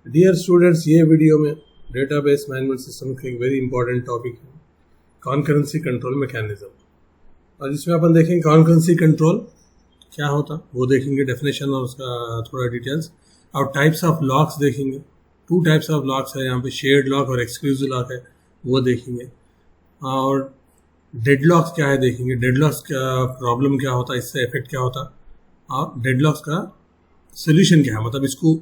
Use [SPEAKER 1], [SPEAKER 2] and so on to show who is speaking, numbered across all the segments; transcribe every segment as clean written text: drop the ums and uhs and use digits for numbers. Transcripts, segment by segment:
[SPEAKER 1] Dear students, ये video में database management system का एक वेरी इंपॉर्टेंट टॉपिक है कॉन्करेंसी कंट्रोल मैकेनिज्म। और इसमें अपन देखेंगे कॉन्करेंसी कंट्रोल क्या होता वो देखेंगे, डेफिनेशन और उसका थोड़ा डिटेल्स, और टाइप्स ऑफ लॉक्स देखेंगे। 2 टाइप्स ऑफ लॉक्स है यहाँ पे, शेयर्ड लॉक और एक्सक्लूसिव लॉक है, वो देखेंगे। और डेडलॉक्स क्या है देखेंगे, डेडलॉक्स का प्रॉब्लम क्या होता है, इससे इफेक्ट क्या होता, और डेडलॉक्स का सोल्यूशन क्या है, मतलब इसको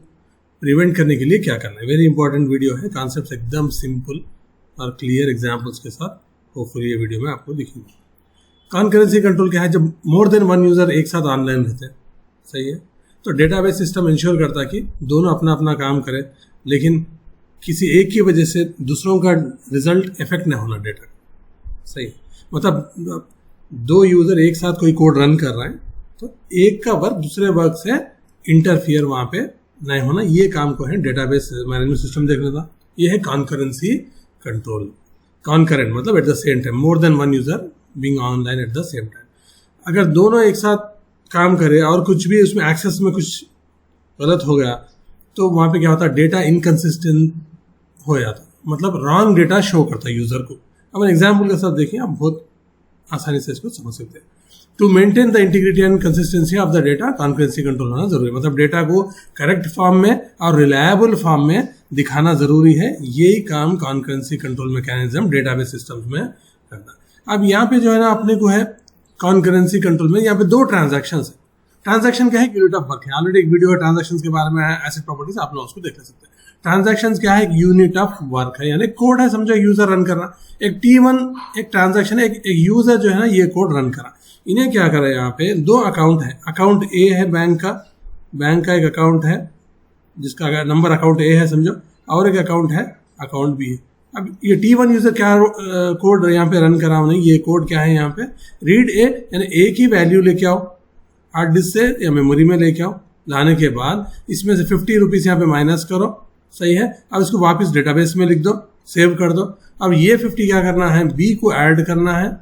[SPEAKER 1] प्रिवेंट करने के लिए क्या करना है। वेरी इंपॉर्टेंट वीडियो है, कॉन्सेप्ट्स एकदम सिंपल और क्लियर एग्जांपल्स के साथ होपफुली ये वीडियो में आपको दिखेंगे। कॉन्करेंसी कंट्रोल क्या है, जब मोर देन 1 यूज़र एक साथ ऑनलाइन रहते हैं, सही है, तो डेटाबेस सिस्टम इंश्योर करता है कि दोनों अपना अपना काम करें, लेकिन किसी एक की वजह से दूसरों का रिजल्ट इफेक्ट नहीं होना डेटा, सही है। मतलब 2 यूज़र एक साथ कोई कोड रन कर रहे हैं तो एक का वर्क दूसरे वर्क से इंटरफियर वहाँ पे नहीं होना, ये काम को है डेटाबेस मैनेजमेंट सिस्टम देखने का। ये है कॉन्करेंसी कंट्रोल। कॉन्करेंट मतलब at the same time, more than 1 user being online at the same time. अगर दोनों एक साथ काम करे और कुछ भी उसमें एक्सेस में कुछ गलत हो गया तो वहाँ पे क्या होता है, डेटा इनकन्सिस्टेंट हो जाता, मतलब रॉन्ग डेटा शो करता है यूज़र को। अब एग्जाम्पल के साथ देखिए, आप बहुत आसानी से इसको समझ सकते हैं। To maintain the integrity and consistency of the data, concurrency control होना जरूरी है, मतलब डेटा को करेक्ट फॉर्म में और रिलायबल फॉर्म में दिखाना जरूरी है। यही काम concurrency control mechanism database systems में करना। अब यहाँ पे जो है ना, अपने को है कॉन्करेंसी कंट्रोल में यहाँ पे 2 ट्रांजैक्शन है। ट्रांजैक्शन क्या है, यूनिट ऑफ वर्क है। ऑलरेडी एक वीडियो है ट्रांजैक्शन के बारे में, एसेट प्रॉपर्टीज, आप लोग उसको देख सकते हैं। ट्रांजैक्शन क्या है, एक यूनिट ऑफ वर्क है, यानी कोड है, समझो यूजर रन करना। एक T1 एक ट्रांजैक्शन है, एक यूजर जो है ना ये कोड रन करा। इन्हें क्या करें, यहाँ पे 2 अकाउंट है। अकाउंट ए है बैंक का एक अकाउंट है जिसका नंबर अकाउंट ए है समझो, और एक अकाउंट है अकाउंट बी है। अब ये T1 यूजर क्या कोड यहाँ पे रन करा नहीं, ये कोड क्या है यहाँ पे, रीड ए, यानी ए की वैल्यू लेके आओ हार्ड डिस्क से या मेमोरी में लेके आओ। लाने के बाद इसमें से 50 रुपीज़ यहाँ पे माइनस करो, सही है। अब इसको वापस डेटाबेस में लिख दो, सेव कर दो। अब ये 50 क्या करना है, बी को ऐड करना है,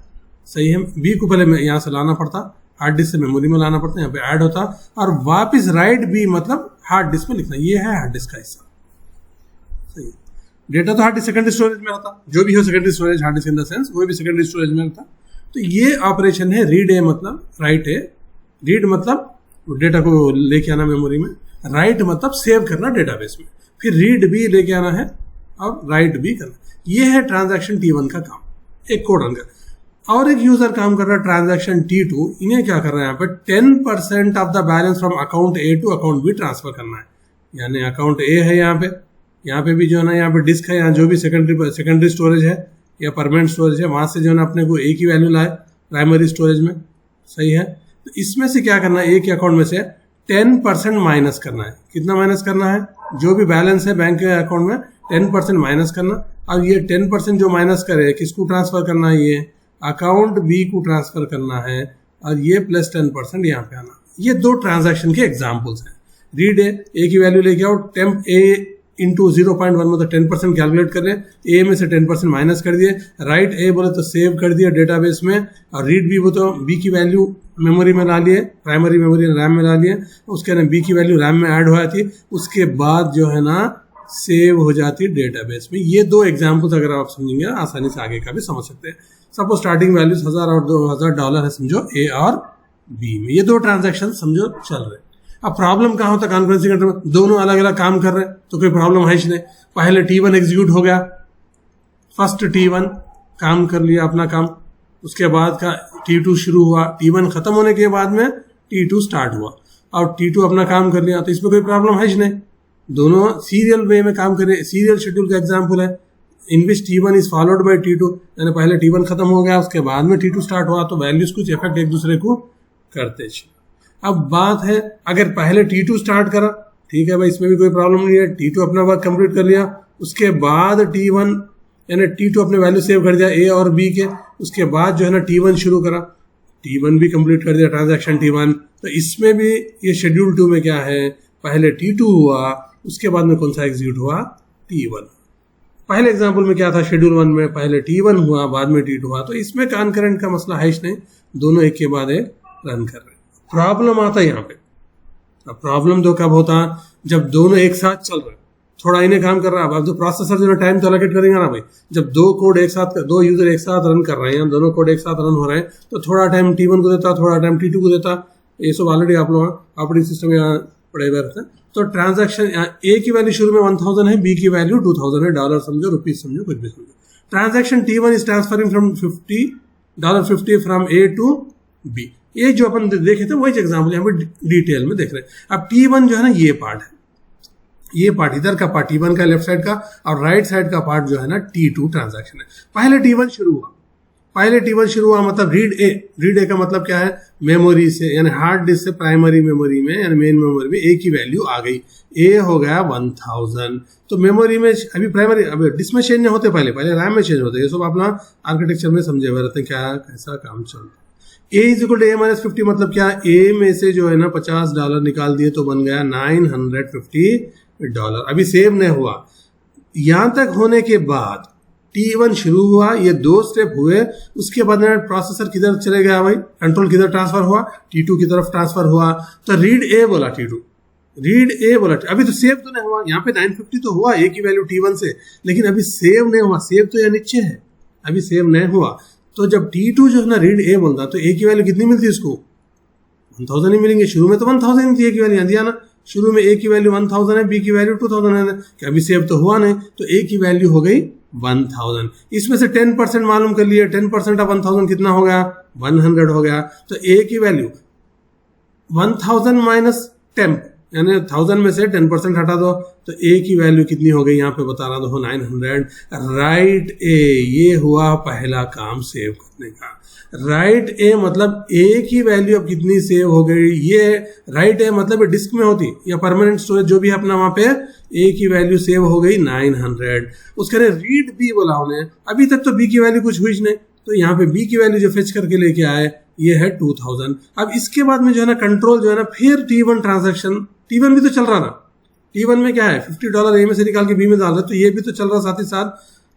[SPEAKER 1] सही है। बी को पहले यहाँ से लाना पड़ता, हार्ड डिस्क से मेमोरी में लाना पड़ता, यहाँ पे ऐड होता, और वापस राइट बी मतलब हार्ड डिस्क में लिखना। ये है हार्ड डिस्क का हिस्सा, सही है। डेटा तो हार्ड डिस्क सेकेंडरी स्टोरेज में होता, जो भी हो secondary storage, hard disk in the sense वो भी सेकेंडरी स्टोरेज में होता। तो ये ऑपरेशन है रीड ए मतलब राइट ए। रीड मतलब डेटा को लेके आना मेमोरी में, राइट मतलब सेव करना डेटाबेस में, फिर रीड भी लेके आना है और राइट भी करना। ये है ट्रांजैक्शन T1 का काम, एक कोड रन कर। और एक यूजर काम कर रहा है ट्रांजैक्शन T2। इन्हें क्या कर रहा है, यहाँ पर 10% of the balance from account A to account B transfer करना है। यानी अकाउंट ए है यहाँ पे भी जो है ना, यहाँ पे डिस्क है, यहाँ जो भी सेकेंडरी स्टोरेज है या परमानेंट स्टोरेज है, वहां से जो है ना अपने को ए की वैल्यू लाए प्राइमरी स्टोरेज में, सही है। तो इसमें से क्या करना है, ए के अकाउंट में से 10% माइनस करना है। कितना माइनस करना है, जो भी बैलेंस है बैंक के अकाउंट में 10% माइनस करना। अब ये 10% जो माइनस करे किसको ट्रांसफर करना है, ये अकाउंट बी को ट्रांसफर करना है, और ये प्लस 10% यहाँ पे आना। ये 2 ट्रांजैक्शन के एग्जांपल्स हैं। रीड ए की वैल्यू लेके आओ, टेम्प ए इंटू 0.1 मतलब 10% कैलकुलेट कर रहे हैं, ए में से 10% माइनस कर दिए। राइट ए बोले तो सेव कर दिया डेटाबेस में, और रीड बी बोले तो बी की वैल्यू मेमोरी में ला लिए, प्राइमरी मेमोरी रैम में ला लिए, उसके ना बी की वैल्यू रैम में ऐड हो जाती, उसके बाद जो है ना सेव हो जाती डेटाबेस में। ये 2 एग्जाम्पल्स अगर आप समझेंगे आसानी से आगे का भी समझ सकते हैं। सपोज स्टार्टिंग वैल्यूज $1000 और $2000 है समझो ए और बी में, ये 2 ट्रांजैक्शन समझो चल रहे। अब प्रॉब्लम कहाँ होता है कॉन्करेंसी कंट्रोल में, दोनों अलग अलग काम कर रहे हैं तो कोई प्रॉब्लम है ही नहीं। पहले T1 एग्जीक्यूट हो गया, फर्स्ट T1 काम कर लिया अपना काम, उसके बाद का T2 शुरू हुआ, T1 खत्म होने के बाद में T2 स्टार्ट हुआ, और T2 अपना काम कर लिया, तो इसमें कोई प्रॉब्लम है ही नहीं। दोनों सीरियल वे में काम कर रहे। सीरियल शेड्यूल का एग्जाम्पल है, इन विच T1 is followed by T2, यानी पहले T1 खत्म हो गया, उसके बाद में T2 स्टार्ट हुआ, तो वैल्यूज कुछ इफेक्ट एक दूसरे को करते चले। अब बात है, अगर पहले T2 स्टार्ट करा, ठीक है भाई, इसमें भी कोई प्रॉब्लम नहीं है, T2 अपना वर्क कंप्लीट कर लिया, उसके बाद T1 यानी T2 अपने वैल्यू सेव कर दिया ए और बी के, उसके बाद जो है ना T1 शुरू करा, T1 भी कंप्लीट कर दिया ट्रांजैक्शन T1। तो इसमें भी ये शेड्यूल 2 में क्या है, पहले T2 हुआ, उसके बाद में कौन सा एग्जीक्यूट हुआ, T1। पहले एग्जाम्पल में क्या था, शेड्यूल 1 में पहले T1 हुआ, बाद में T2 हुआ, तो इसमें कॉन्करेंट का मसला है नहीं, दोनों एक के बाद एक रन कर रहे हैं। प्रॉब्लम आता है यहाँ पे। अब प्रॉब्लम तो कब होता, जब दोनों एक साथ चल रहे हैं, थोड़ा इन्हें काम कर रहा है। अब जो प्रोसेसर जो टाइम तो एलोकेट करेंगे ना भाई, जब दो यूजर एक साथ रन कर रहे हैं, दोनों कोड एक साथ रन हो रहे हैं, तो थोड़ा टाइम T1 को देता, थोड़ा टाइम T2 को देता। ये सब ऑलरेडी आप लोग ऑपरेटिंग सिस्टम यहाँ पढ़े हुए रहते हैं। तो ट्रांजैक्शन ए की वैल्यू शुरू में 1000 है, बी की वैल्यू 2000 है, डॉलर समझो, रुपीज समझो, कुछ भी समझो। Transaction T1 is transferring from $50 from A to B. ये जो अपन देखे थे वही एग्जाम्पल यहाँ पे डिटेल में देख रहे हैं। अब T1 जो है ना, ये पार्ट है, ये पार्ट इधर का पार्ट T1 का लेफ्ट साइड का, और राइट साइड का पार्ट जो है ना T2 ट्रांजैक्शन है। पहले T1 शुरू हुआ मतलब रीड ए का मतलब क्या है, मेमोरी से यानी हार्ड डिस्क से प्राइमरी मेमोरी में यानी मेन मेमोरी में ए की वैल्यू आ गई, ए हो गया 1000। तो मेमोरी में अभी प्राइमरी, अभी डिस्क में चेंज नहीं होते, पहले रैम में चेंज होते। ये सब अपना आर्किटेक्चर में समझे हुए रहते हैं क्या कैसा काम चलता है। A is equal to A minus 50 मतलब क्या, ए में से जो है ना $50 निकाल दिए तो बन गया $950। अभी सेव नहीं हुआ। यहां तक होने के बाद T1 शुरू हुआ, ये 2 स्टेप हुए, उसके बाद में प्रोसेसर किधर चले गया भाई, कंट्रोल किधर ट्रांसफर हुआ, T2 की तरफ ट्रांसफर हुआ। तो रीड ए बोला T2, अभी तो सेव तो नहीं हुआ। यहाँ पे 950 तो हुआ ए की वैल्यू T1 से, लेकिन अभी सेव नहीं हुआ। सेव तो यहाँ नीचे है, अभी सेव नहीं हुआ। तो जब T2 जो है ना रीड ए बोलता, तो ए की वैल्यू कितनी मिलती है उसको, 1000 ही मिलेंगे। शुरू में तो 1000 थी ए की वैल्यू, दिया ना, शुरू में ए की वैल्यू 1000 है, बी की वैल्यू 2000 है, कि अभी सेव तो हुआ नहीं, तो ए की वैल्यू हो गई 1000। इसमें से 10% मालूम कर लिए, 10% ऑफ 1000 कितना हो गया, 100 हो गया। तो ए की वैल्यू 1000 माइनस 10 यानी 1000 में से 10% हटा दो, तो ए की वैल्यू कितनी हो गई, यहाँ पे बता रहा हूँ 900। राइट ए, ये हुआ पहला काम सेव करने का। राइट ए मतलब ए की वैल्यू अब कितनी सेव हो गई, ये राइट ए मतलब डिस्क में होती या परमानेंट स्टोरेज जो भी अपना वहां पे, ए की वैल्यू सेव हो गई 900। उसके लिए रीड बी बोला उन्हें, अभी तक तो बी की वैल्यू कुछ हुई नहीं, तो यहाँ पे बी की वैल्यू जो फेच करके लेके आए ये है 2000। अब इसके बाद में जो है ना कंट्रोल जो है ना, फिर T1 ट्रांजैक्शन, T1 भी तो चल रहा ना, T1 में क्या है, $50 ए में से निकाल के बी में डाल रहे, तो ये भी तो चल रहा साथ ही साथ।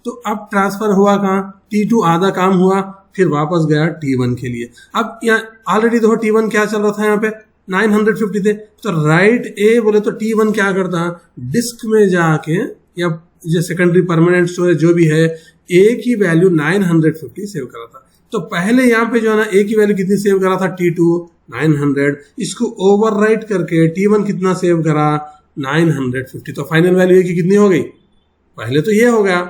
[SPEAKER 1] तो अब ट्रांसफर हुआ कहाँ, T2 आधा काम हुआ, फिर वापस गया T1 के लिए। अब यहाँ ऑलरेडी देखो T1 क्या चल रहा था, यहाँ पे 950 थे, तो राइट ए बोले तो T1 क्या करता, डिस्क में जाके या जो सेकेंडरी परमानेंट स्टोरेज जो भी है, ए की वैल्यू 950 सेव करा था। तो पहले यहाँ पे जो है ना ए की वैल्यू कितनी सेव करा था, T2 900, इसको ओवरराइट करके T1 कितना सेव करा, 950। तो फाइनल वैल्यू ए की कितनी हो गई, पहले तो ये हो गया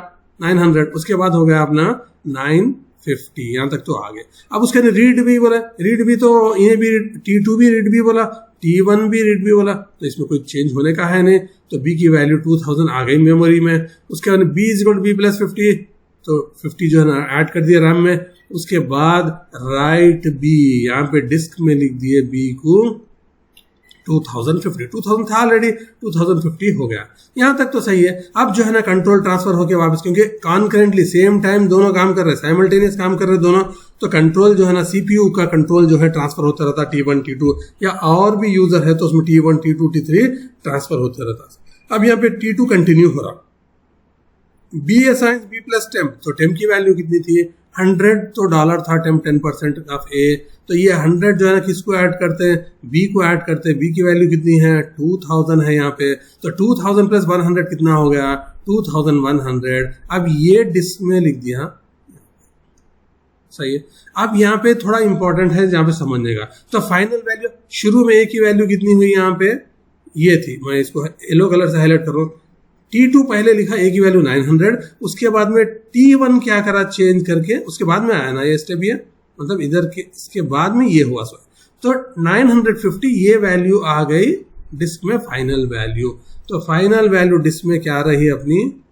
[SPEAKER 1] 900, उसके बाद हो गया अपना 950, यहाँ तक तो आ गए। अब उसके रीड भी बोला, रीड भी तो ये भी T2 भी रीड भी बोला, T1 भी रीड भी बोला, तो इसमें कोई चेंज होने का है नहीं। तो बी की वैल्यू 2000 आ गई मेमोरी में। उसके बाद B is equal to B plus 50, तो 50 जो है ना ऐड कर दिया रैम में। उसके बाद राइट बी, यहाँ पे डिस्क में लिख दिए बी को 2050, 2000 था ऑलरेडी, 2050 हो गया। यहाँ तक तो सही है। अब जो है ना कंट्रोल ट्रांसफर होके वापस, क्योंकि कॉन्करेंटली सेम टाइम दोनों काम कर रहे हैं, साइमल्टेनियस काम कर रहे हैं दोनों, तो कंट्रोल जो है ना सीपीयू का कंट्रोल जो है ट्रांसफर होता रहता T1 T2, या और भी यूजर है तो उसमें T1 T2 T3 ट्रांसफर होता रहता। अब यहाँ पे T2 कंटिन्यू हो रहा, B assigns B plus temp, तो टेम्प की वैल्यू कितनी थी 100, तो डॉलर था टेम्प 10% ऑफ ए, तो ये 100 जो है ना किसको ऐड करते हैं, बी को ऐड करते हैं। बी की वैल्यू कितनी है 2000 है यहाँ पे, तो 2000 प्लस 100 कितना हो गया 2100। अब ये डिस्क में लिख दिया, सही है। अब यहाँ पे थोड़ा इंपॉर्टेंट है जहाँ पे समझने का, तो फाइनल वैल्यू शुरू में ए की वैल्यू कितनी हुई यहाँ पे, ये थी, मैं इसको येलो कलर से हाईलाइट कर रहा हूँ। T2 पहले लिखा ए की वैल्यू 900, उसके बाद में T1 क्या करा चेंज करके, उसके बाद में आया ना ये स्टेप, ये मतलब इधर के इसके बाद में ये हुआ। तो 950 ये वैल्यू आ गई डिस्क में फाइनल वैल्यू। तो फाइनल वैल्यू डिस्क में क्या रही अपनी,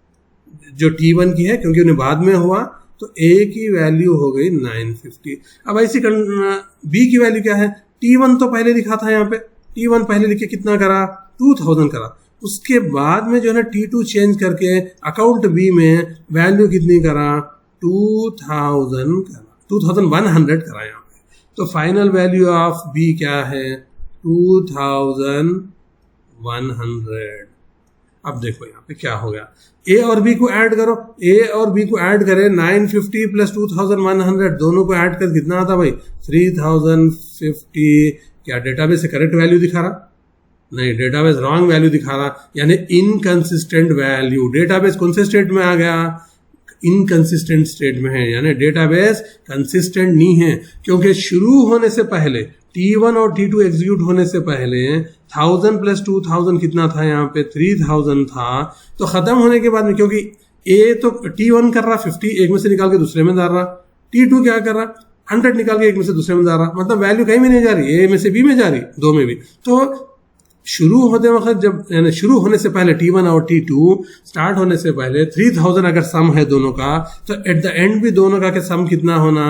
[SPEAKER 1] जो T1 की है, क्योंकि उन्हें बाद में हुआ, तो ए की वैल्यू हो गई 950। अब ऐसी बी की वैल्यू क्या है, T1 तो पहले लिखा था यहाँ पे, T1 पहले लिखे कितना करा 2000 करा, उसके बाद में जो है ना T2 चेंज करके अकाउंट बी में वैल्यू कितनी करा 2000 करा, 2100 करा यहाँ पे। तो फाइनल वैल्यू ऑफ बी क्या है 2100। अब देखो यहाँ पे क्या हो गया, ए और बी को ऐड करो, ए और बी को ऐड करें 950 प्लस 2100, दोनों को ऐड कर कितना आता भाई 3050। क्या डेटाबेस से करेक्ट वैल्यू दिखा रहा, नहीं, डेटाबेस रॉन्ग वैल्यू दिखा रहा, यानी इनकंसिस्टेंट वैल्यू। डेटाबेस कौन से स्टेट में आ गया? इनकंसिस्टेंट स्टेट में है, यानी डेटाबेस कंसिस्टेंट नहीं है, क्योंकि शुरू होने से पहले T1 और T2 एग्जीक्यूट होने से पहले 1000 प्लस 2000 कितना था? यहाँ पे 3000 था। तो खत्म होने के बाद में, क्योंकि ए तो T1 कर रहा 50, एक में से निकाल के दूसरे में डाल रहा, T2 क्या कर रहा 100 निकाल के एक में से दूसरे में डाल रहा, मतलब वैल्यू कहीं भी नहीं जा रही, ए में से बी में जा रही, दो में भी। तो शुरू होते वक्त जब, यानी शुरू होने से पहले T1 और T2 स्टार्ट होने से पहले 3000 अगर सम है दोनों का, तो एट द एंड भी दोनों का सम कितना होना?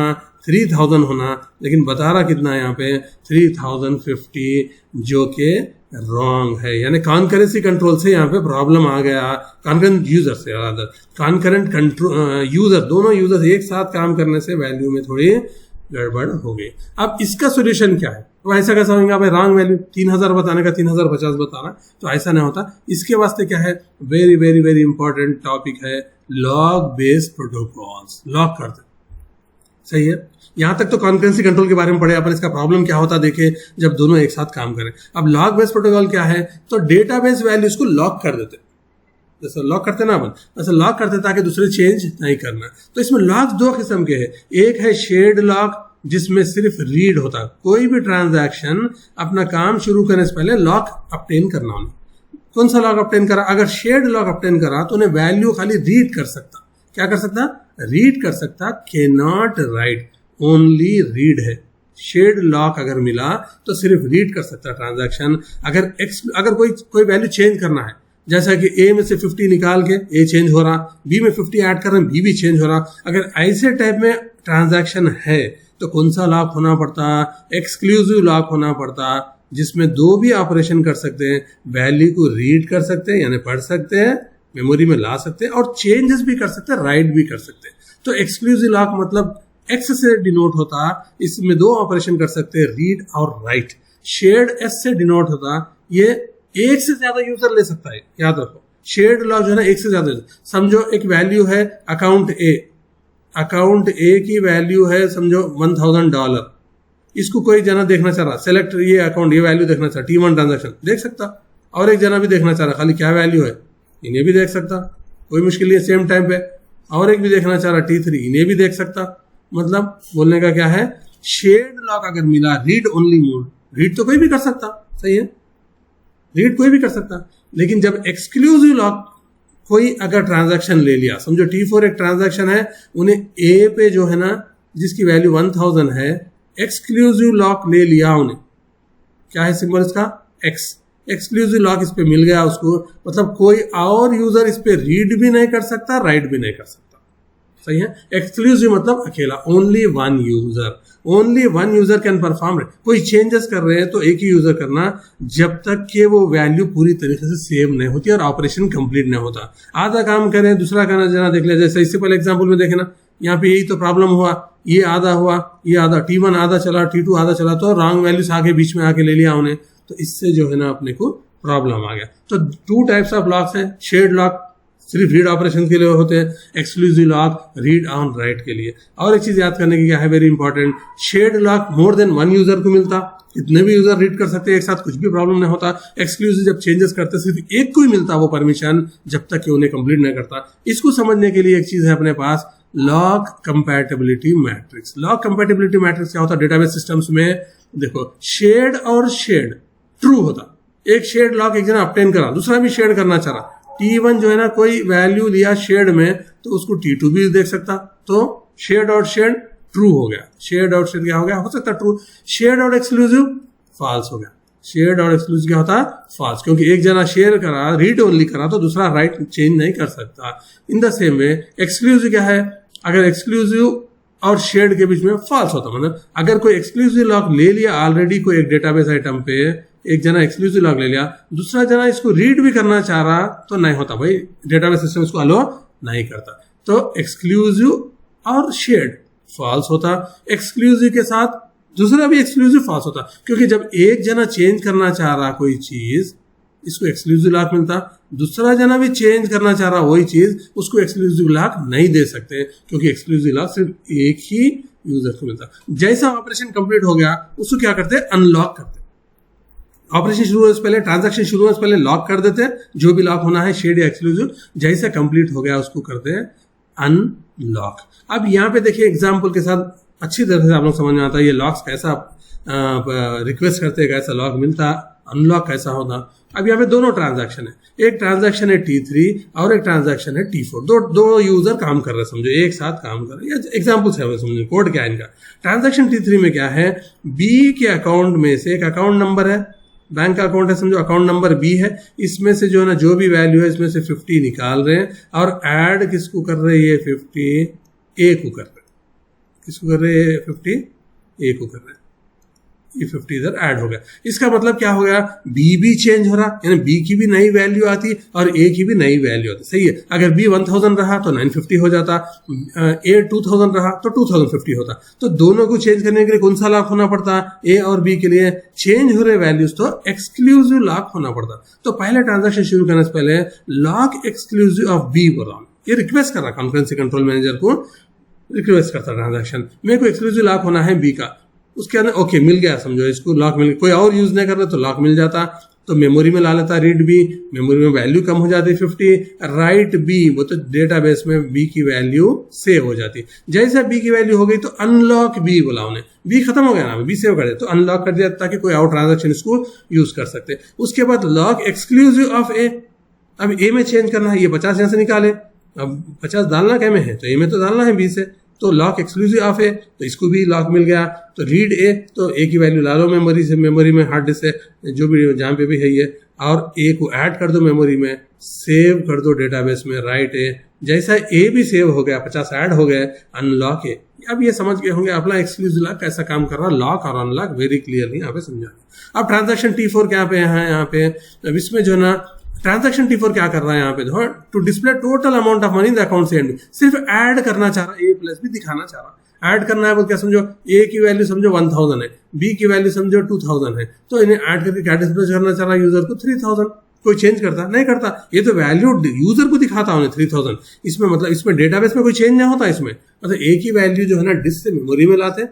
[SPEAKER 1] 3000 होना। लेकिन बता रहा कितना है यहाँ पे? 3050, जो कि रॉन्ग है, यानी कॉन्करेंसी कंट्रोल से यहाँ पे प्रॉब्लम आ गया। कॉन्करेंट यूजर से, कॉन्करेंट कंट्रोल यूजर, दोनों यूजर एक साथ काम करने से वैल्यू में थोड़ी गड़बड़ हो गई। अब इसका सोल्यूशन क्या है? तो ऐसा कैसा होगा भाई? रॉन्ग वैल्यू 3000 बताने का 3050 बताना, तो ऐसा नहीं होता। इसके वास्ते क्या है? Very very very important topic है, लॉग बेस्ड प्रोटोकॉल्स। लॉग करते, सही है। यहां तक तो कॉन्करेंसी कंट्रोल के बारे में पढ़े अपन, इसका प्रॉब्लम क्या होता देखे जब दोनों एक साथ काम करें। अब लॉग बेस्ड प्रोटोकॉल क्या है? तो डेटाबेस वैल्यूज को लॉक कर देते, जैसे लॉक करते ना अपन, वैसे लॉक करते ताकि दूसरे चेंज नहीं करना। तो इसमें लॉग दो किस्म के हैं। एक है शेयर्ड लॉग, जिसमें सिर्फ रीड होता, कोई भी ट्रांजैक्शन अपना काम शुरू करने से पहले लॉक अपटेन करना उन्हें। कौन सा लॉक अपटेन करा? अगर शेयर्ड लॉक अपटेन करा तो उन्हें वैल्यू खाली रीड कर सकता। क्या कर सकता? रीड कर सकता, can not right, only read है। शेयर्ड लॉक अगर मिला तो सिर्फ रीड कर सकता ट्रांजैक्शन। अगर कोई वैल्यू चेंज करना है, जैसा कि ए में से 50 निकाल के ए चेंज हो रहा, बी में 50 ऐड कर रहे हैं, बी भी चेंज हो रहा, अगर ऐसे टाइप में ट्रांजैक्शन है तो कौन सा लॉक होना पड़ता? एक्सक्लूसिव लॉक होना पड़ता, जिसमें दो भी ऑपरेशन कर सकते हैं, वैल्यू को रीड कर सकते हैं यानी पढ़ सकते हैं, मेमोरी में ला सकते हैं, और चेंजेस भी कर सकते हैं, राइट भी कर सकते हैं। तो एक्सक्लूसिव लॉक मतलब एक्स से डिनोट होता, इसमें दो ऑपरेशन कर सकते हैं, रीड और राइट। शेयर्ड एस से डिनोट होता, ये एक से ज्यादा यूजर ले सकता है, याद रखो। शेयर्ड लॉक जो है ना, एक से ज्यादा, समझो एक वैल्यू है अकाउंट ए की वैल्यू है समझो $1000, इसको कोई जना देखना चाह रहा, सेलेक्ट ये अकाउंट, ये वैल्यू देखना चाह, T1 ट्रांजैक्शन देख सकता, और एक जना भी देखना चाह रहा खाली क्या वैल्यू है, इन्हें भी देख सकता, कोई मुश्किल नहीं है सेम टाइम पे। और एक भी देखना चाह रहा T3, इन्हें भी देख सकता। मतलब बोलने का क्या है, शेयर्ड लॉक अगर मिला रीड ओनली मोड, रीड तो कोई भी कर सकता, सही है, रीड कोई भी कर सकता। लेकिन जब एक्सक्लूसिव लॉक कोई अगर ट्रांजैक्शन ले लिया, समझो T4 एक ट्रांजैक्शन है, उन्हें ए पे जो है ना जिसकी वैल्यू 1000 है, एक्सक्लूसिव लॉक ले लिया उन्हें, क्या है सिंबल इसका? एक्स। एक्सक्लूसिव लॉक इस पे मिल गया उसको, मतलब कोई और यूजर इस पे रीड भी नहीं कर सकता, राइट भी नहीं कर सकता, सही है। एक्सक्लूसिव मतलब अकेला, only one user can perform. कोई चेंजेस कर रहे हैं तो एक ही यूजर करना, जब तक कि वो वैल्यू पूरी तरीके से सेव नहीं होती और ऑपरेशन कंप्लीट नहीं होता। आधा काम करें दूसरा करना जना देख ले, जैसे इससे पहले एग्जांपल में देखे ना, यहाँ पे यही तो प्रॉब्लम हुआ, ये आधा हुआ, ये आधा, T1 आधा चला, T2 आधा चला, तो रॉन्ग वैल्यूज आगे बीच में आके ले लिया उन्हें, तो इससे जो है ना अपने को प्रॉब्लम आ गया। तो 2 टाइप्स ऑफ लॉक्स हैं, शेयर्ड लॉक सिर्फ रीड ऑपरेशन के लिए होते हैं, exclusive lock read on right के लिए। और एक चीज याद करने की क्या है, very important, shared lock more than one user को मिलता, इतने भी यूजर रीड कर सकते हैं एक साथ, कुछ भी प्रॉब्लम नहीं होता। एक्सक्लूसिव जब चेंजेस करते सिर्फ एक को ही मिलता वो परमिशन, जब तक कि उन्हें कंप्लीट नहीं करता। इसको समझने के लिए एक चीज है अपने पास, log compatibility matrix. Log compatibility matrix क्या होता है डेटाबेस सिस्टम्स में? देखो, शेयर्ड और शेयर्ड ट्रू होता, एक शेयर्ड लॉक एक जना अपटेन करा, दूसरा भी शेयर करना चाह रहा, T1 जो है ना कोई वैल्यू लिया शेयर्ड में, तो उसको T2 भी देख सकता, तो शेयर्ड और शेयर्ड ट्रू हो गया। शेयर्ड और शेयर्ड क्या हो गया, हो सकता ट्रू। शेयर्ड और एक्सक्लूसिव फॉल्स हो गया। शेयर्ड और एक्सक्लूसिव क्या होता? फॉल्स, क्योंकि एक जना शेयर करा, रीड ओनली करा, तो दूसरा राइट चेंज नहीं कर सकता। In the same way exclusive क्या है, अगर एक्सक्लूसिव और शेयर्ड के बीच में फॉल्स होता, मतलब अगर कोई एक्सक्लूसिव लॉक ले लिया ऑलरेडी कोई एक डेटाबेस आइटम पे, एक जना एक्सक्लूसिव लॉक ले लिया, दूसरा जना इसको रीड भी करना चाह रहा, तो नहीं होता भाई, डेटाबेस सिस्टम इसको अलो नहीं करता। तो एक्सक्लूसिव और शेयर्ड फॉल्स होता, एक्सक्लूसिव के साथ दूसरा भी एक्सक्लूसिव फॉल्स होता, क्योंकि जब एक जना चेंज करना चाह रहा कोई चीज, इसको एक्सक्लूसिव लॉक मिलता, दूसरा जना भी चेंज करना चाह रहा वही चीज, उसको एक्सक्लूसिव लॉक नहीं दे सकते, क्योंकि एक्सक्लूसिव लॉक सिर्फ एक ही यूजर को मिलता। जैसा ऑपरेशन कंप्लीट हो गया उसको क्या करते, अनलॉक करते। ऑपरेशन शुरू होने से पहले, ट्रांजैक्शन शुरू होने से पहले लॉक कर देते हैं, जो भी लॉक होना है शेड या एक्सक्लूसिव, जैसे कंप्लीट हो गया उसको करते हैं अनलॉक। अब यहाँ पे देखिए एग्जाम्पल के साथ अच्छी तरह से आप लोग समझ में आता है ये लॉक्स कैसा रिक्वेस्ट करते हैं, कैसा लॉक मिलता, अनलॉक कैसा होता। अब यहाँ पे दोनों ट्रांजैक्शन है, एक ट्रांजैक्शन है T3 और एक ट्रांजैक्शन है T4, दो यूजर काम कर रहे हैं, समझो एक साथ काम कर रहे हैं। एग्जाम्पल से समझो कोड क्या है इनका। ट्रांजैक्शन T3 में क्या है, B के अकाउंट में से एक अकाउंट नंबर है, बैंक का अकाउंट है समझो, अकाउंट नंबर B है, इसमें से जो है ना जो भी वैल्यू है इसमें से 50 निकाल रहे हैं और ऐड किसको कर रहे हैं, ये 50 A को कर रहे हैं, किसको कर रहे हैं, 50 A को कर रहे हैं, ये 50 इधर ऐड हो गया। इसका मतलब क्या हो गया, B भी चेंज हो रहा, यानी B की भी नई वैल्यू आती और A की भी नई वैल्यू आती, सही है। अगर B 1000 रहा तो 950 हो जाता, A 2000 रहा तो 2050 होता। तो दोनों को चेंज करने के लिए कौन सा लॉक होना पड़ता, A और B के लिए चेंज हो रहे वैल्यूज तो एक्सक्लूसिव लॉक होना पड़ता। तो पहले ट्रांजेक्शन शुरू करने से पहले लॉक एक्सक्लूसिव ऑफ B बोला, ये रिक्वेस्ट कर रहा कॉन्करेंसी कंट्रोल मैनेजर को, रिक्वेस्ट करता ट्रांजैक्शन, मेरे को एक्सक्लूसिव लॉक होना है B का। उसके अंदर ओके मिल गया, समझो इसको लॉक मिल, कोई और यूज नहीं कर रहा तो लॉक मिल जाता, तो मेमोरी में ला लेता रीड B, मेमोरी में वैल्यू कम हो जाती 50, राइट B, वो तो डेटाबेस में B की वैल्यू सेव हो जाती। जैसे B की वैल्यू हो गई तो अनलॉक B बोला उन्हें, B खत्म हो गया ना, B सेव कर दिया तो अनलॉक कर दिया ताकि कोई और ट्रांजैक्शन इसको यूज कर सकते। उसके बाद लॉक एक्सक्लूसिव ऑफ A, अब A में चेंज करना है, ये 50 यहाँ से निकाले, अब 50 डालना क्या में है तो A में तो डालना है B से, तो लॉक एक्सक्लूसिव ऑफ है तो इसको भी लॉक मिल गया। तो रीड A, तो A की वैल्यू ला लो मेमोरी से, मेमोरी में हार्ड डिस्क से जो भी जहाँ पे भी है ये, और A को ऐड कर दो मेमोरी में, सेव कर दो डेटाबेस में राइट A, जैसा A भी सेव हो गया 50 ऐड हो गए, अनलॉक है। अब ये समझ गए होंगे अपना एक्सक्लूसिव लॉक कैसा काम कर रहा, लॉक और अनलॉक वेरी क्लियरली यहाँ पे समझा। अब ट्रांजैक्शन T4 क्या पे है यहाँ पे, अब इसमें जो ना ट्रांजैक्शन T4 क्या कर रहा है यहाँ पे, to display total amount of money in the account से एंड, सिर्फ ऐड करना चाह रहा, A प्लस भी दिखाना चाह रहा, ऐड करना है वो क्या समझो, A की वैल्यू समझो 1000 है, B की वैल्यू समझो 2000 है, तो इन्हें ऐड करके क्या डिस्प्ले करना चाह रहा यूजर को 3000। कोई चेंज करता नहीं करता, ये तो वैल्यू यूजर को दिखाता उन्हें 3000। इसमें मतलब इसमें डेटाबेस में कोई चेंज नहीं होता, इसमें मतलब A की वैल्यू जो है ना डिस्क से मेमोरी में लाते,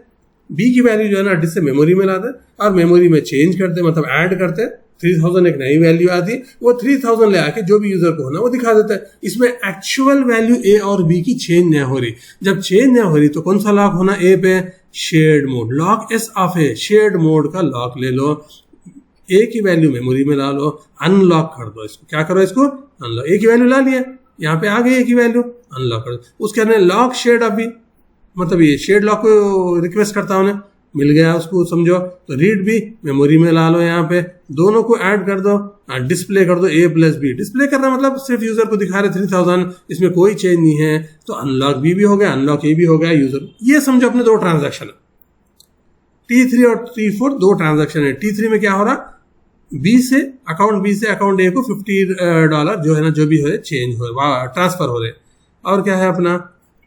[SPEAKER 1] B की वैल्यू जो है ना डिस्क से मेमोरी में लाते और मेमोरी में चेंज करते, मतलब ऐड करते, 3000 एक नई वैल्यू आती, वो 3000 ले आके जो भी यूजर को होना वो दिखा देता है। इसमें एक्चुअल वैल्यू A और B की चेंज नहीं हो रही। जब चेंज नहीं हो रही तो कौन सा लॉक होना, A पे shared mode, lock S of है, शेयर्ड मोड का लॉक ले लो, A की वैल्यू मेमोरी में ला लो, अनलॉक कर दो इसको, क्या करो इसको अनलॉक, A की वैल्यू ला लिया, यहाँ पे आ गई A की वैल्यू, अनलॉक कर दो। उसके अंदर लॉक शेयर्ड ऑफ B, मतलब ये शेयर्ड लॉक को रिक्वेस्ट करता उन्हें, मिल गया उसको समझो, तो रीड भी मेमोरी में ला लो, यहाँ पे दोनों को ऐड कर दो, डिस्प्ले कर दो A प्लस B, डिस्प्ले करना मतलब सिर्फ यूजर को दिखा रहे 3000, इसमें कोई चेंज नहीं है, तो अनलॉक B भी हो गया, अनलॉक A भी हो गया यूजर। ये समझो अपने दो ट्रांजैक्शन है, T3 और T4 दो ट्रांजैक्शन है। T3 में क्या हो रहा, B से अकाउंट A को $50 जो है ना जो भी हो चेंज हो ट्रांसफर हो रहे, और क्या है अपना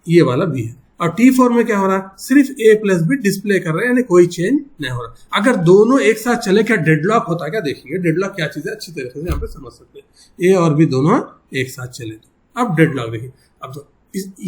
[SPEAKER 1] ये वाला B है। और T4 में क्या हो रहा, सिर्फ A प्लस B डिस्प्ले कर रहे हैं, यानी कोई चेंज नहीं हो रहा। अगर दोनों एक साथ चले क्या डेडलॉक होता है क्या, देखेंगे डेडलॉक क्या चीज है अच्छी तरीके से यहाँ पे समझ सकते हैं। A और B दोनों एक साथ चले तो अब डेडलॉक देखिए। अब तो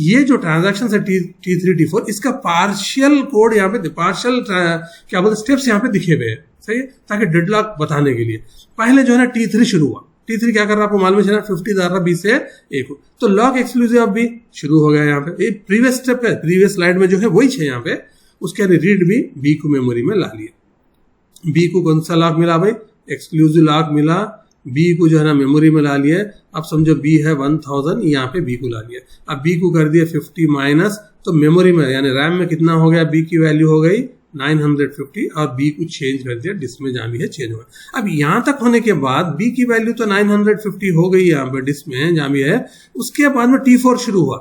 [SPEAKER 1] ये जो ट्रांजैक्शन है T3 T4, इसका पार्शियल कोड यहाँ पे, पार्शियल क्या बोलते स्टेप्स यहाँ पे दिखे हुए हैं, सही है, ताकि डेडलॉक बताने के लिए। पहले जो है ना T3 शुरू हुआ, T3 क्या कर रहा है आपको मालूम है ना, 50 डाल रहा B से A को, तो लॉक एक्सक्लूसिव ऑफ B शुरू हो गया यहाँ पे। ये प्रीवियस स्टेप है, प्रीवियस स्लाइड में जो है वही है यहाँ पे। उसके बाद रीड भी B को मेमोरी में ला लिया, B को कौन सा लॉक मिला भाई, एक्सक्लूसिव लॉक मिला, B को जो है ना मेमोरी में ला लिया। अब समझो B है 1000, यहाँ पे B को ला लिया, अब B को कर दिया 50 माइनस, तो मेमोरी में यानी रैम में कितना हो गया, B की वैल्यू हो गई 950 और B को चेंज कर दिया, डिस्क में जहाँ भी है चेंज हुआ। अब यहाँ तक होने के बाद B की वैल्यू तो 950 हो गई यहाँ पे डिस्क में जहाँ भी है। उसके बाद में T4 शुरू हुआ,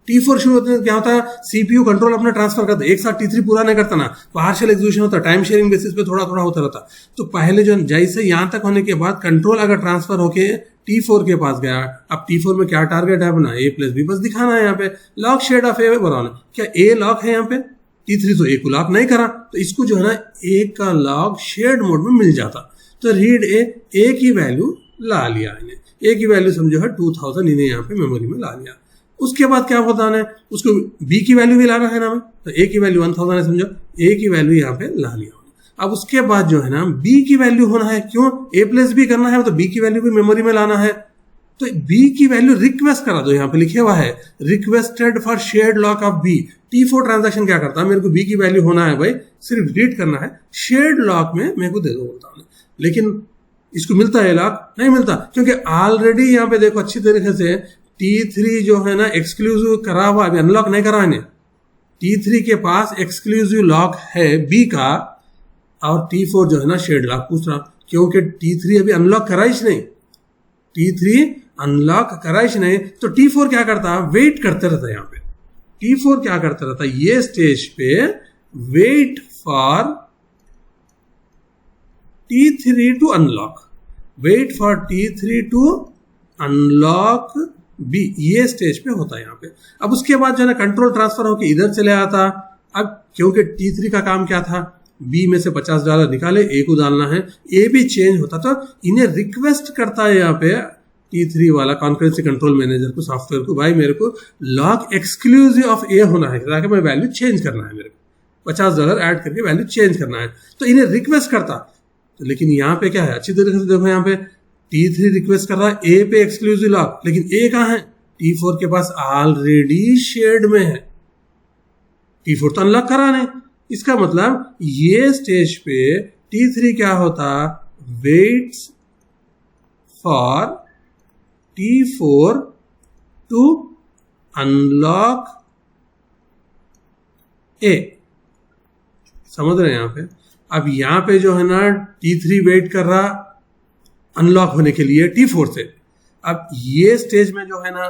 [SPEAKER 1] T4 शुरू होते क्या होता है, CPU कंट्रोल अपना ट्रांसफर करता है, एक साथ T3 पूरा नहीं करता ना, पार्शियल एग्जीक्यूशन होता है, टाइम शेयरिंग बेसिस पे थोड़ा थोड़ा होता रहता। तो पहले जो जैसे यहाँ तक होने के बाद कंट्रोल अगर ट्रांसफर होके T4 के पास गया, अब T4 में क्या टारगेट है अपना, A प्लस B बस दिखाना है यहाँ पे, लॉक शेड ऑफ A बनाना। क्या A लॉक है यहाँ पे, T3 तो A को लॉक नहीं करा, तो इसको जो है ना A का लॉक शेयर्ड मोड में मिल जाता। तो रीड A की वैल्यू ला लिया इन्हें, A की वैल्यू समझो है 2000, इन्हें यहाँ पे मेमोरी में ला लिया। उसके बाद क्या होता है, उसको B की वैल्यू भी लाना है ना, तो A की वैल्यू 1000 है समझो, A की वैल्यू यहाँ पे ला लिया। अब उसके बाद जो है ना बी की वैल्यू होना है, क्यों ए प्लस बी करना है तो बी की वैल्यू भी मेमोरी में लाना है, तो बी की वैल्यू रिक्वेस्ट करा दो, यहाँ पे लिखे हुआ है requested for shared lock of B. T4 transaction क्या करता है, मेरे को बी की वैल्यू होना है भाई, सिर्फ डिलीट करना है, शेयर्ड लॉक में मेरे को दे दो बोलता हूँ। लेकिन इसको मिलता है लॉक, नहीं मिलता, क्योंकि ऑलरेडी यहाँ पे देखो अच्छी तरीके से T3 जो है ना एक्सक्लूसिव करा हुआ, अभी अनलॉक नहीं करा है। T3 के पास एक्सक्लूसिव लॉक है बी का, और T4 जो है ना शेयर्ड लॉक पूछ रहा, क्योंकि T3 अभी अनलॉक कराइश नहीं, T3 अनलॉक कराइश नहीं, तो T4 क्या करता है, वेट करते रहता है। यहाँ पे T4 क्या करता रहता है, ये स्टेज पे wait for T3 to unlock, wait for T3 to unlock B, ये स्टेज पे होता है यहाँ पे। अब उसके बाद जो है ना कंट्रोल ट्रांसफर होके इधर चले आता। अब क्योंकि T3 का काम क्या था, बी में से $50 निकाले, ए को डालना है, ए भी चेंज होता, तो इन्हें रिक्वेस्ट करता है यहाँ पे T3 वाला कॉन्करेंसी कंट्रोल मैनेजर को, सॉफ्टवेयर को, भाई मेरे को लॉक एक्सक्लूसिव ऑफ ए होना है, ताकि मैं वैल्यू चेंज करना है, मेरे को $50 ऐड करके वैल्यू चेंज करना है, तो इन्हें रिक्वेस्ट करता। तो लेकिन यहाँ पे क्या है, अच्छी तरीके से देखो, यहाँ पे T3 रिक्वेस्ट कर रहा है ए पे एक्सक्लूसिव लॉक, लेकिन ए कहाँ है, T4 के पास ऑलरेडी शेयर्ड में है, T4 तो अनलॉक करा नहीं। इसका मतलब ये स्टेज पे T3 क्या होता, weights for T4 to unlock A, समझ रहे हैं यहाँ पे। अब यहाँ पे जो है ना T3 वेट कर रहा अनलॉक होने के लिए T4 से। अब ये स्टेज में जो है ना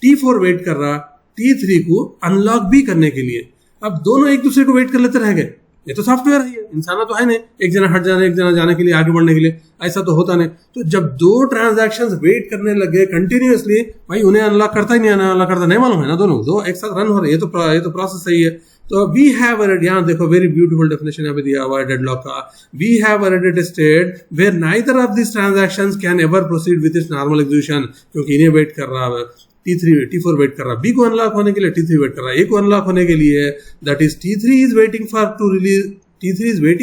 [SPEAKER 1] T4 वेट कर रहा T3 को अनलॉक भी करने के लिए। अब दोनों एक दूसरे को वेट कर लेते रह गए, ये तो सॉफ्टवेयर है, इंसान तो है नहीं, एक जना हट जाने, एक जना जाने के लिए, आगे बढ़ने के लिए, ऐसा तो होता नहीं। तो जब दो ट्रांजैक्शंस वेट करने लगे कंटिन्यूअसली, भाई उन्हें अनलॉक करता ही नहीं, अनलॉक करता नहीं, मालूम है ना, दोनों दो एक साथ रन हो रहे, ये तो प्रोसेस सही है। तो वी हैव ऑलरेडी, यहाँ देखो वेरी ब्यूटीफुल डेफिनेशन यहाँ पे दिया हुआ है डेडलॉक का, we have already state where neither of this transactions can ever proceed with its normal execution, क्योंकि इन्हें वेट कर रहा है T4 वेट कर रहा है, बी को अनलॉक होने के लिए T3 वेट कर रहा है, ए को अनलॉक होने के लिए, that is T3 is waiting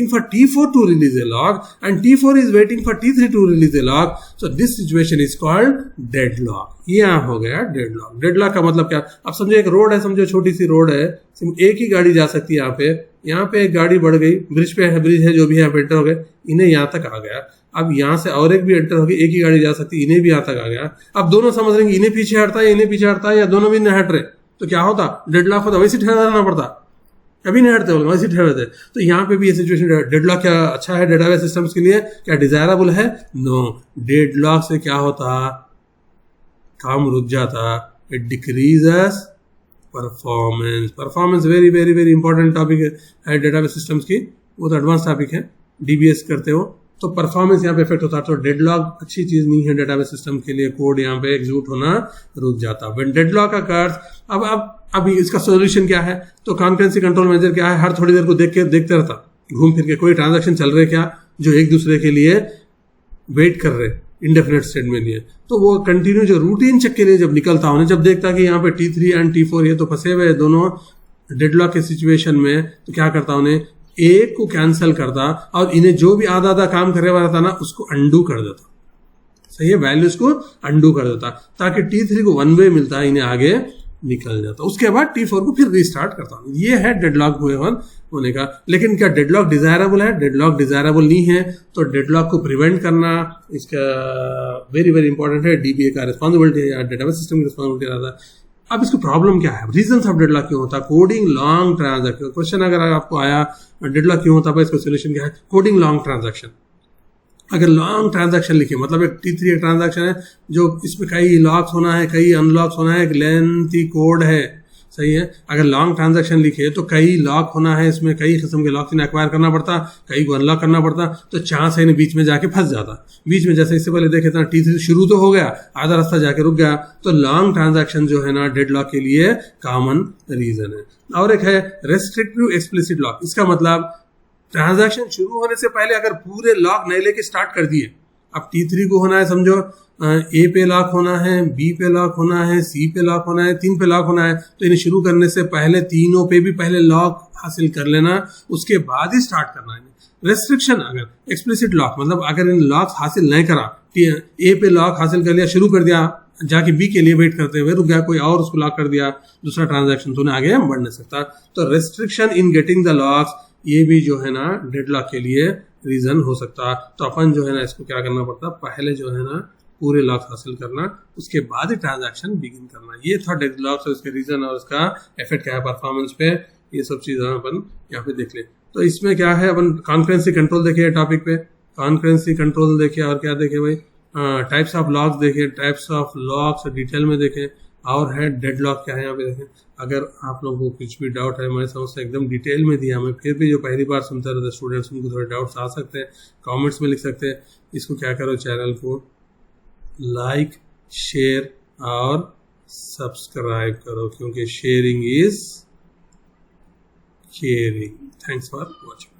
[SPEAKER 1] for T4 to release a lock and T4 is waiting for T3 to release a lock. So this situation is called deadlock. यहाँ हो गया डेडलॉक। डेडलॉक का मतलब क्या, अब समझो एक रोड है, समझो छोटी सी रोड है, एक ही गाड़ी जा सकती है। यहाँ पे एक गाड़ी बढ़ गई, ब्रिज पे है, ब्रिज है जो भी है, एंटर हो गए, इन्हें यहाँ तक आ गया। अब यहाँ से और एक भी एंटर हो गई, एक ही गाड़ी जा सकती, इन्हें भी यहाँ तक आ गया। अब दोनों समझ रहे हैं इन्हें पीछे हटता है, इन्हें पीछे हटता है, या दोनों भी नहीं हट रहे, तो क्या होता, डेडलॉक होता, वैसे ठहरा रहना पड़ता, कभी नहीं हटते, वैसे ठहरे थे। तो यहाँ पे भी ये सिचुएशन, डेडलॉक क्या अच्छा है डेटाबेस सिस्टम्स के लिए, क्या डिजायरेबल है, नो। डेडलॉक से क्या होता, काम रुक जाता, it decreases performance very very very important topic है डेटाबेस सिस्टम्स की, वो तो एडवांस टॉपिक है, डीबीएस करते हो तो परफॉर्मेंस यहाँ पे इफेक्ट होता है। तो डेडलॉक अच्छी चीज नहीं है डेटाबेस सिस्टम के लिए, कोड यहाँ पे एग्जीक्यूट होना रुक जाता। व्हेन डेडलॉक अकर्स, अब इसका सोल्यूशन क्या है, तो कॉन्करेंसी कंट्रोल मैनेजर क्या है, हर थोड़ी देर को देखते रहता, घूम फिर के कोई ट्रांजैक्शन चल रहे क्या जो एक दूसरे के लिए वेट कर रहे इंडेफिनेट स्टेट में लिए, तो वो कंटिन्यू जो रूटीन चेक के लिए जब निकलता उन्हें, जब देखता कि यहाँ पे T3 एंड T4 ये तो फंसे हुए दोनों डेडलॉक के सिचुएशन में, तो क्या करता, उन्हें एक को कैंसिल करता और इन्हें जो भी आधा आधा काम करने वाला था ना उसको अंडू कर देता, सही है, वैल्यूज को अंडू कर देता, ताकि T3 को वन वे मिलता है, इन्हें आगे निकल जाता। उसके बाद T4 को फिर रीस्टार्ट करता हूँ। ये है डेडलॉक होने का। लेकिन क्या डेडलॉक डिजायरेबल है, डेडलॉक डिजायरेबल नहीं है, तो डेडलॉक को प्रिवेंट करना इसका वेरी वेरी इंपॉर्टेंट है, डीबीए का रिस्पॉन्सिबिलिटी है या डेटाबेस सिस्टम की रिस्पॉन्सिबिलिटी रहता है। अब इसको प्रॉब्लम क्या है, रीजंस ऑफ डेडलॉक क्यों होता है, कोडिंग लॉन्ग ट्रांजैक्शन, क्वेश्चन अगर आपको आया डेडलॉक क्यों होता है, इसका सोल्यूशन क्या है, कोडिंग लॉन्ग ट्रांजैक्शन। अगर लॉन्ग ट्रांजैक्शन लिखे, मतलब एक T3 एक ट्रांजैक्शन है जो इसमें कई लॉक्स होना है, कई अनलॉक्स होना है, एक लेंथी कोड है, सही है। अगर लॉन्ग ट्रांजैक्शन लिखे तो कई लॉक होना है, इसमें कई किस्म के लॉक्स इन्हें एक्वायर करना पड़ता, कई को अनलॉक करना पड़ता, तो चांस है इन्हें बीच में जाके फंस जाता। बीच में जैसे इससे पहले देखे था T3 शुरू तो हो गया, आधा रास्ता जाके रुक गया, तो लॉन्ग ट्रांजैक्शन जो है ना डेडलॉक के लिए कॉमन रीजन है। और एक है रेस्ट्रिक्टिव एक्सप्लिसिट लॉक। इसका मतलब ट्रांजैक्शन शुरू होने से पहले अगर पूरे लॉक नहीं लेके स्टार्ट कर दिए, अब T3 को होना है, समझो ए पे लॉक होना है, बी पे लॉक होना है, सी पे लॉक होना है, 3 पे लॉक होना है, तो इन्हें शुरू करने से पहले तीनों पे भी पहले लॉक हासिल कर लेना, उसके बाद ही स्टार्ट करना है। रेस्ट्रिक्शन, अगर एक्सप्लिसिट लॉक मतलब अगर इन लॉक्स हासिल नहीं करा, ए पे लॉक हासिल कर लिया, शुरू कर दिया, जाके बी के लिए वेट करते हुए रुक गया, कोई और उसको लॉक कर दिया, दूसरा ट्रांजैक्शन, तो आगे बढ़ नहीं सकता। तो restriction in getting the locks, ये भी जो है ना डेडलॉक के लिए रीजन हो सकता। तो अपन जो है ना इसको क्या करना पड़ता, पहले जो है ना पूरे लॉक्स हासिल करना, उसके बाद ही ट्रांजैक्शन बिगिन करना। ये था डेडलॉक, और इसके रीजन और उसका इफेक्ट क्या है परफॉर्मेंस पे, ये सब चीज़ें अपन यहाँ पे देख ले। तो इसमें क्या है, अपन कॉन्करेंसी कंट्रोल देखिए टॉपिक पे, कॉन्करेंसी कंट्रोल देखिए, और क्या देखे भाई, टाइप्स ऑफ लॉक्स देखे, टाइप्स ऑफ लॉक्स डिटेल में देखें, और है डेडलॉक क्या है यहाँ पे देखें। अगर आप लोगों को कुछ भी डाउट है, मैं समझता एकदम डिटेल में दिया, मैं फिर भी जो पहली बार सुनते रहते स्टूडेंट्स, उनको थोड़े डाउट्स आ सकते हैं, कमेंट्स में लिख सकते हैं। इसको क्या करो, चैनल को लाइक, शेयर और सब्सक्राइब करो, क्योंकि sharing is caring. Thanks for watching.